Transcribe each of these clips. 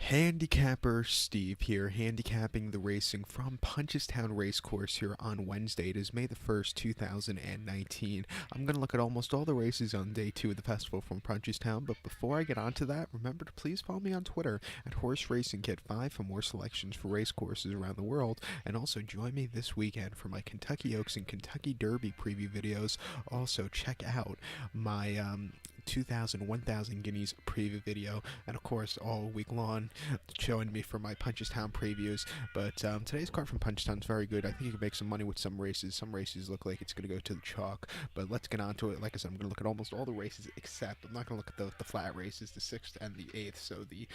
Handicapper Steve here, handicapping the racing from Punchestown Racecourse here on Wednesday. It is May the 1st, 2019. I'm going to look at almost all the races on day 2 of the festival from Punchestown, but before I get onto that, remember to please follow me on Twitter at Horse Racing Kit 5 for more selections for race courses around the world, and also join me this weekend for my Kentucky Oaks and Kentucky Derby preview videos. Also, check out my 1000 guineas preview video, and of course all week long showing me for my Punchestown previews. But today's card from Punchestown is very good. I think you can make some money with some races. Some races look like it's going to go to the chalk, but let's get on to it. Like I said, I'm going to look at almost all the races, except I'm not going to look at the flat races, the 6th and the 8th. So the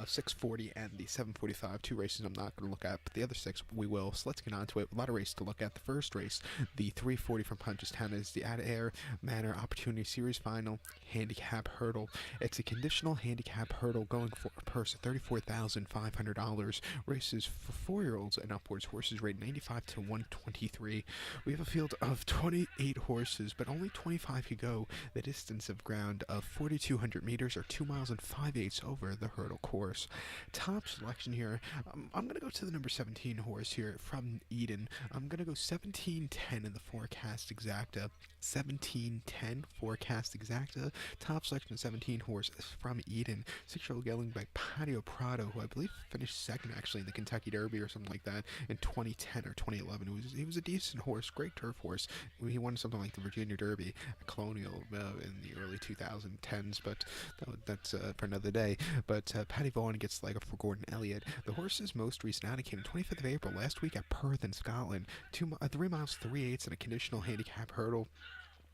640 and the 745, two races I'm not going to look at, but the other 6 we will. So let's get on to it. A lot of races to look at. The first race, the 340 from Punchestown, is the Ad Air Manor Opportunity Series Final handicap hurdle. It's a conditional handicap hurdle going for a purse of $34,500. Races for 4-year-olds and upwards. Horses rated 95 to 123. We have a field of 28 horses, but only 25 could go the distance of ground of 4,200 meters, or 2 miles and 5/8 over the hurdle course. Top selection here, I'm going to go to the number 17 horse here from Eden. I'm going to go 1710 in the forecast exacta. 1710 forecast exacta. Top selection of 17 horse is from Eden. 6-year-old gelding by Patio Prado, who I believe finished second actually in the Kentucky Derby or something like that in 2010 or 2011. He was a decent horse, great turf horse. He won something like the Virginia Derby at Colonial in the early 2010s, but that's for another day. But Patty Vaughan gets the leg up for Gordon Elliott. The horse's most recent outing came on 25th of April last week at Perth in Scotland. 3 miles 3/8 in a conditional handicap hurdle.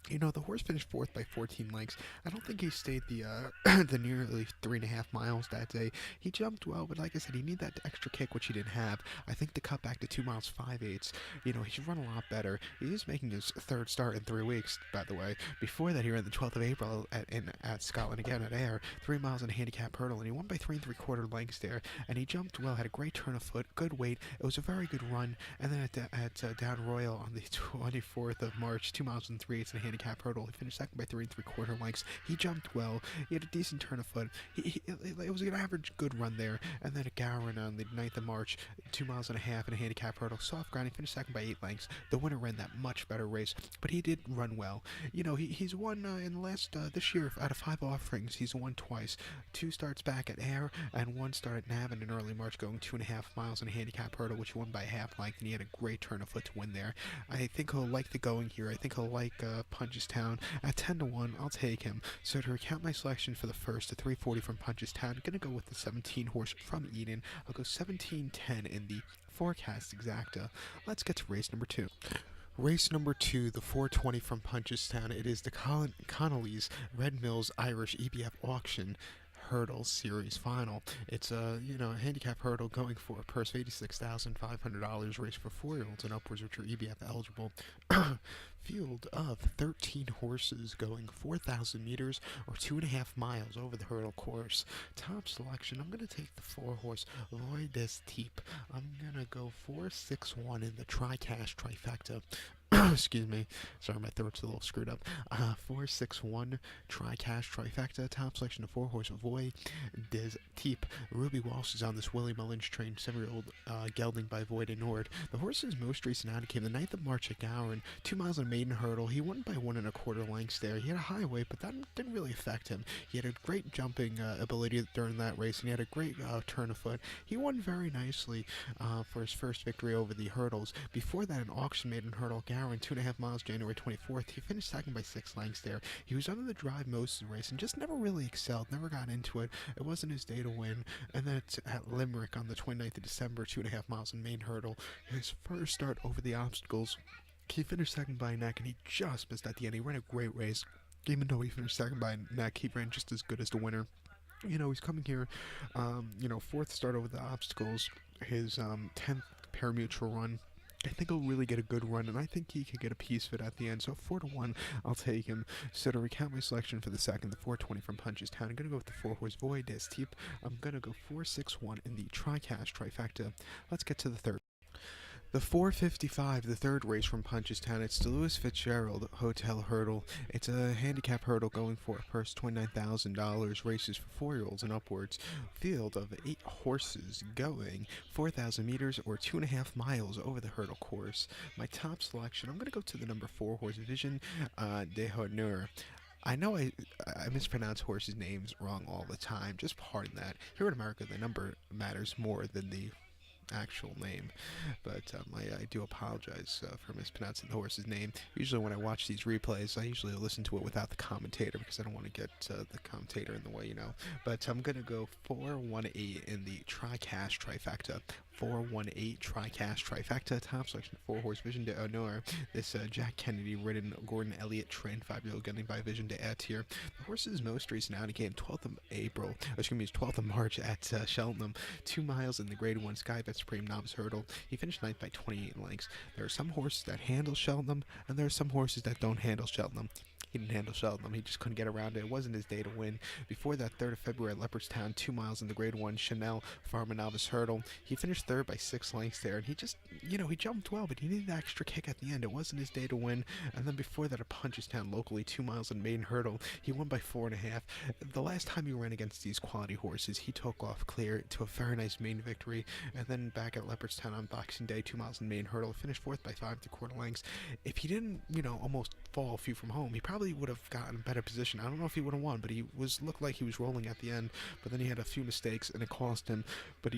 You know, the horse finished 4th by 14 lengths. I don't think he stayed the the nearly 3.5 miles that day. He jumped well, but like I said, he needed that extra kick, which he didn't have. I think the cut back to 2 miles 5/8, you know, he should run a lot better. He is making his 3rd start in 3 weeks, by the way. Before that, he ran the 12th of April at Scotland again at Ayr, 3 miles in a handicap hurdle, and he won by 3 3/4 lengths there. And he jumped well, had a great turn of foot, good weight. It was a very good run. And then at Down Royal on the 24th of March, 2 miles and 3/8 in a handicap hurdle. He finished second by 3 3/4 lengths. He jumped well. He had a decent turn of foot. It was an average good run there. And then at Gowan on the 9th of March, 2 miles and a half in a handicap hurdle. Soft ground. He finished second by 8 lengths. The winner ran that much better race, but he did run well. You know, he's won in the last this year out of 5 offerings. He's won twice. 2 starts back at Ayr and 1 start at Navan in early March, going 2.5 miles in a handicap hurdle, which he won by half length, and he had a great turn of foot to win there. I think he'll like the going here. I think he'll like Punchestown. At 10 to 1, I'll take him. So to recount my selection for the first, the 340 from Punchestown, I'm going to go with the 17 horse from Eden. I'll go 1710 in the forecast exacta. Let's get to race number 2. Race number 2, the 420 from Punchestown. It is the Connolly's Red Mills Irish EBF Auction Hurdle Series Final. It's a handicap hurdle going for a purse of $86,500, race for 4-year-olds and upwards, which are EBF eligible. Field of 13 horses going 4,000 meters or 2.5 miles over the hurdle course. Top selection, I'm going to take the 4-horse Voy des Types. I'm going to go 4-6-1 in the Tri-Cash Trifecta. Excuse me. Sorry, my throat's a little screwed up. 4-6-1 Tri-Cash Trifecta. Top selection of 4-horse Voy des Types. Ruby Walsh is on this Willie Mullins trained 7-year-old gelding by Voy de Nord. The horse's most recent outing came the 9th of March at Gowan. 2 miles in a maiden hurdle. He won by 1 1/4 lengths there. He had a high weight, but that didn't really affect him. He had a great jumping ability during that race, and he had a great turn of foot. He won very nicely for his first victory over the hurdles. Before that, an auction maiden hurdle, Gowan, 2.5 miles, January 24th. He finished second by 6 lengths there. He was under the drive most of the race and just never really excelled, never got into it. It wasn't his day to win. And then it's at Limerick on the 29th of December, 2.5 miles in main hurdle. His first start over the obstacles. He finished second by a neck, and he just missed at the end. He ran a great race. Even though he finished second by a neck, he ran just as good as the winner. You know, he's coming here, 4th start over the obstacles, his 10th pari-mutuel run. I think he'll really get a good run, and I think he could get a piece of it at the end. So 4 to 1, I'll take him. So to recount my selection for the second, the 420 from Punchestown, I'm going to go with the 4-horse Voy des Types. I'm going to go 4-6-1 in the Tri-Cash Trifecta. Let's get to the third. The 455, the third race from Punchestown, it's the Louis Fitzgerald Hotel Hurdle. It's a handicap hurdle going for a purse $29,000, races for 4-year-olds and upwards. Field of 8 horses going 4,000 meters or 2.5 miles over the hurdle course. My top selection, I'm going to go to the number 4 horse, Vision de Honneur. I know I mispronounce horses' names wrong all the time. Just pardon that. Here in America, the number matters more than the actual name, but I do apologize for mispronouncing the horse's name. Usually when I watch these replays, I usually listen to it without the commentator because I don't want to get the commentator in the way, But I'm going to go 418 in the Tri-Cash Trifecta. 418 Tri-Cash Trifecta, top selection 4 horse Vision de Honneur. This Jack Kennedy ridden Gordon Elliott trained 5-year-old gunning by Vision de Et here. The horse's most recent outing came 12th of March at Cheltenham, 2 miles in the Grade 1 Sky Bet Supreme Novice Hurdle. He finished 9th by 28 lengths. There are some horses that handle Cheltenham, and there are some horses that don't handle Cheltenham. He didn't handle Cheltenham. He just couldn't get around it. It wasn't his day to win. Before that, 3rd of February at Leopardstown, 2 miles in the Grade 1 Chanel Farmer Novice Hurdle. He finished 3rd by 6 lengths there, and he just, he jumped well, but he needed that extra kick at the end. It wasn't his day to win. And then before that, at Punchestown locally, 2 miles in Maiden Hurdle, he won by 4.5. The last time he ran against these quality horses, he took off clear to a very nice main victory. And then back at Leopardstown on Boxing Day, 2 miles in Maiden Hurdle, finished 4th by 5 3/4 lengths. If he didn't, almost fall a few from home, he probably would have gotten a better position. I don't know if he would have won, but he looked like he was rolling at the end. But then he had a few mistakes, and it cost him. But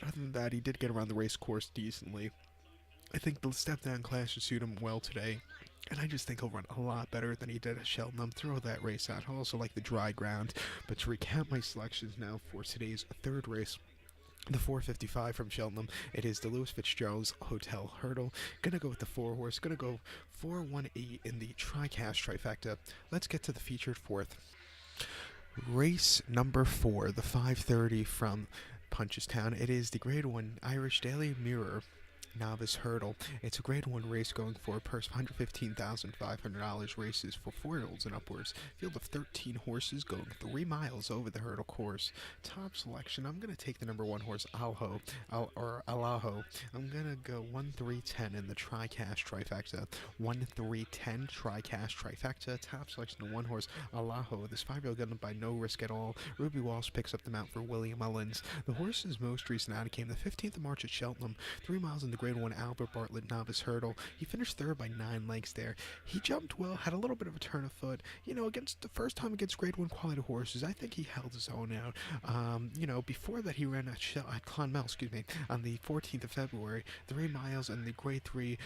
other than that, he did get around the race course decently. I think the step-down class should suit him well today. And I just think he'll run a lot better than he did at Cheltenham. Throw that race out. I also like the dry ground. But to recap my selections now for today's third race, the 455 from Cheltenham, it is the Louis Fitzgerald's Hotel Hurdle. Gonna go with the 4 horse. Gonna go 418 in the Tri-Cash Trifecta. Let's get to the featured 4th. Race number 4, the 530 from Punchestown. It is the Grade 1 Irish Daily Mirror Novice Hurdle. It's a Grade 1 race going for a purse of $115,500, races for 4-year-olds and upwards. Field of 13 horses going 3 miles over the hurdle course. Top selection, I'm going to take the number 1 horse, Alaho. I'm going to go 1-3-10 in the Tri-Cash Trifecta. 1-3-10 Tri-Cash Trifecta. Top selection, the 1 horse, Alaho. This 5-year-old gun by no risk at all. Ruby Walsh picks up the mount for William Mullins. The horse's most recent outing came the 15th of March at Cheltenham, 3 miles in the Grade 1 Albert Bartlett Novice Hurdle. He finished 3rd by 9 lengths there. He jumped well, had a little bit of a turn of foot. Against the first time against Grade 1 quality horses, I think he held his own out. Before that he ran at Clonmel, on the 14th of February, 3 miles in the Grade 3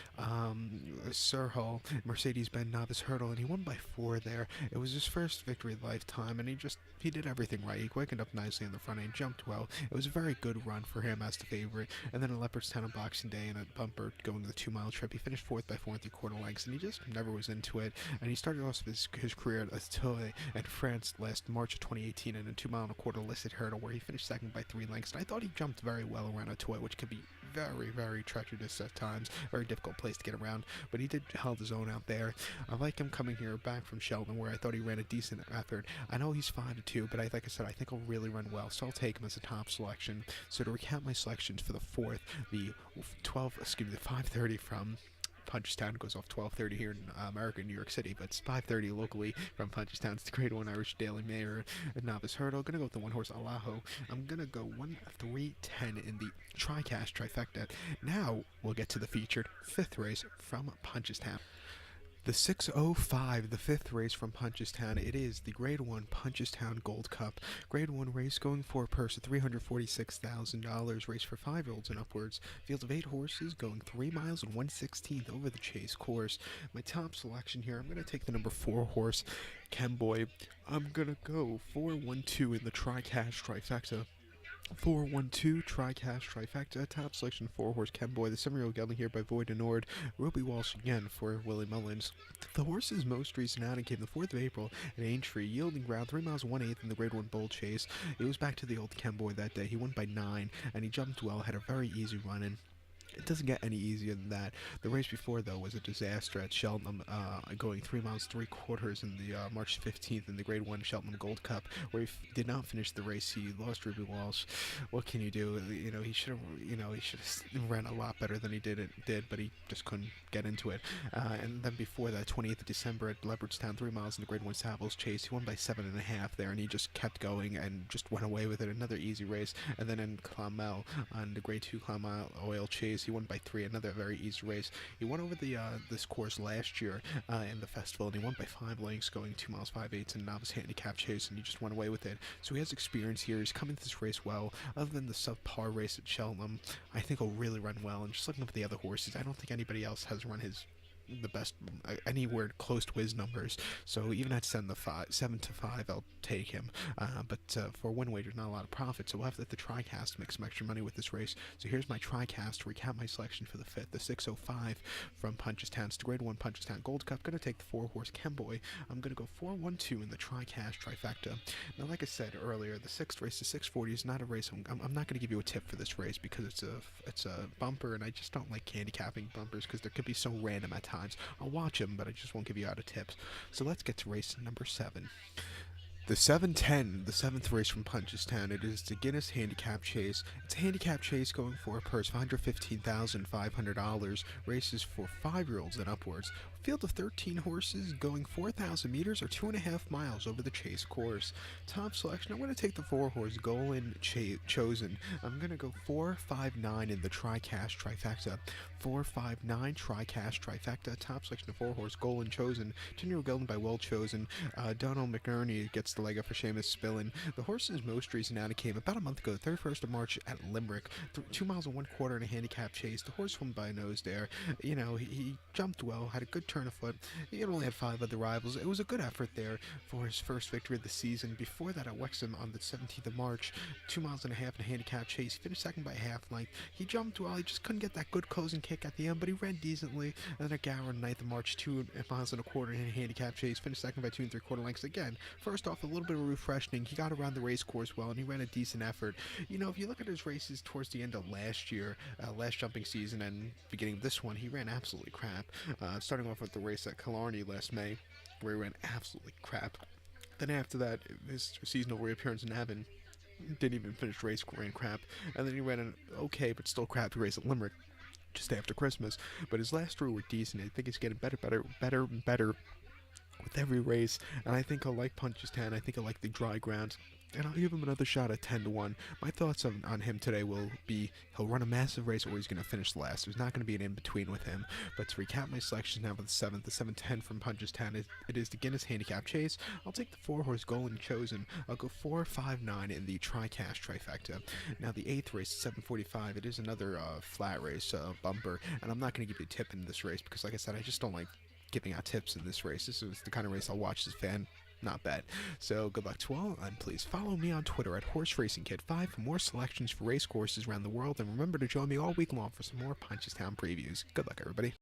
Sirhull Mercedes-Benz Novice Hurdle, and he won by 4 there. It was his first victory of lifetime, and he did everything right. He quickened up nicely in the front end, jumped well. It was a very good run for him as the favorite. And then at Leopardstown on Boxing Day in a bumper going to the 2-mile trip, he finished 4th by 4 3/4 lengths, and he just never was into it. And he started off his career at Auteuil in France last March of 2018 in a 2-mile-and-a-quarter listed hurdle where he finished 2nd by 3 lengths. And I thought he jumped very well around Auteuil, which can be very, very treacherous at times, very difficult place to get around, but he did held his own out there. I like him coming here back from Cheltenham, where I thought he ran a decent effort. I know he's 5-2, but like I said, I think he'll really run well, so I'll take him as a top selection. So to recap my selections for the 4th, the 530 from Punchestown goes off 12:30 here in America, New York City, but it's 5:30 locally from Punchestown. It's the Grade 1 Irish Daily Mirror Novice Hurdle. Gonna go with the 1 horse Alaho. I'm gonna go 1-3-10 in the Tri-Cash Trifecta. Now we'll get to the featured 5th race from Punchestown. The 605, the 5th race from Punchestown. It is the Grade 1 Punchestown Gold Cup. Grade 1 race going for a purse of $346,000, race for 5-year-olds and upwards. Field of 8 horses going 3 miles and 1/16 over the chase course. My top selection here, I'm going to take the number 4 horse, Kemboy. I'm going to go 4-1-2 in the Tri-Cash Trifecta. 4-1-2 Tri-Cash Trifecta. Top selection 4 horse Kemboy. The 7-year-old gelding here by Void and Nord. Ruby Walsh again for Willie Mullins. The horse's most recent outing came the 4th of April at Aintree, yielding ground 3 miles 1/8 in the Grade 1 Bull Chase. It was back to the old Kemboy that day. He won by 9, and he jumped well, had a very easy run in. It doesn't get any easier than that. The race before, though, was a disaster at Cheltenham, going 3 miles 3/4 in the March 15th in the Grade 1 Cheltenham Gold Cup, where he did not finish the race. He lost Ruby Walsh. What can you do? He should have, he should have ran a lot better than he did, but he just couldn't get into it. And then before that, 28th of December at Leopardstown, 3 miles in the Grade 1 Savills Chase, he won by 7.5 there, and he just kept going and just went away with it. Another easy race. And then in Clonmel, on the Grade 2 Clonmel Oil Chase, he won by 3, another very easy race. He won over this course last year in the festival, and he won by 5 lengths, going 2 miles 5/8 in a novice handicap chase, and he just went away with it. So he has experience here. He's coming to this race well. Other than the subpar race at Cheltenham, I think he'll really run well. And just looking up at the other horses, I don't think anybody else has run the best anywhere close to his numbers. So even at 7-5, I'll take him. But for a win wager, not a lot of profit. So we'll have to TriCast make some extra money with this race. So here's my TriCast to recap my selection for the 5th, the 605 from Punchestown. It's the Grade 1 Punchestown Gold Cup. Going to take the 4-horse Kemboy. I'm going to go 4-1-2 in the TriCast trifecta. Now, like I said earlier, the 6th race, the 640, is not a race. I'm not going to give you a tip for this race because it's a bumper, and I just don't like handicapping bumpers because they could be so random at times. I'll watch them, but I just won't give you out of tips. So let's get to race number 7. The 710, the 7th race from Punchestown. It is the Guinness Handicap Chase. It's a handicap chase going for a purse of $115,500. Races for 5-year-olds and upwards. Field of 13 horses going 4,000 meters or 2.5 miles over the chase course. Top selection, I'm going to take the 4-horse Golden Chosen. I'm going to go 4-5-9 in the TriCast trifecta. 4-5-9 TriCast trifecta. Top selection of 4-horse Golden Chosen. 10-year-old gelding by Well Chosen. Donald McNerney gets the leg up for Seamus Spillin. The horse's most recent outing came about a month ago, 31st of March at Limerick. 2 miles and 1/4 in a handicap chase. The horse won by a nose there. He jumped well, had a good turn of foot. He only had 5 other rivals. It was a good effort there for his first victory of the season. Before that, at Wexham on the 17th of March, 2 miles and a half in a handicap chase. He finished second by a half length. He jumped well. He just couldn't get that good closing kick at the end, but he ran decently. And then at Gower, 9th of March, 2 miles and a quarter in a handicap chase. Finished second by 2 3/4 lengths again. First off, a little bit of refreshing. He got around the race course well, and he ran a decent effort. If you look at his races towards the end of last year, last jumping season, and beginning of this one, he ran absolutely crap. Starting off with the race at Killarney last May, where he ran absolutely crap. Then after that, his seasonal reappearance in Avon, didn't even finish the race, ran crap. And then he ran an okay but still crappy race at Limerick just after Christmas. But his last 3 were decent. I think he's getting better with every race, and I think I'll like Punchestown. I think I'll like the dry ground, and I'll give him another shot at 10-1. My thoughts on him today will be he'll run a massive race or he's going to finish last. There's not going to be an in-between with him. But to recap my selection now for the 7th, the 710 from Punchestown, it is the Guinness Handicap Chase. I'll take the 4-horse Golden Chosen. I'll go 4-5-9 in the TriCast trifecta. Now the 8th race, 745, it is another flat race, bumper, and I'm not going to give you a tip in this race because, like I said, I just don't like giving out tips in this race. This is the kind of race I'll watch as a fan. Not bad. So good luck to all, and please follow me on Twitter at HorseRacingKid5 for more selections for race courses around the world, and remember to join me all week long for some more Punchestown previews. Good luck, everybody.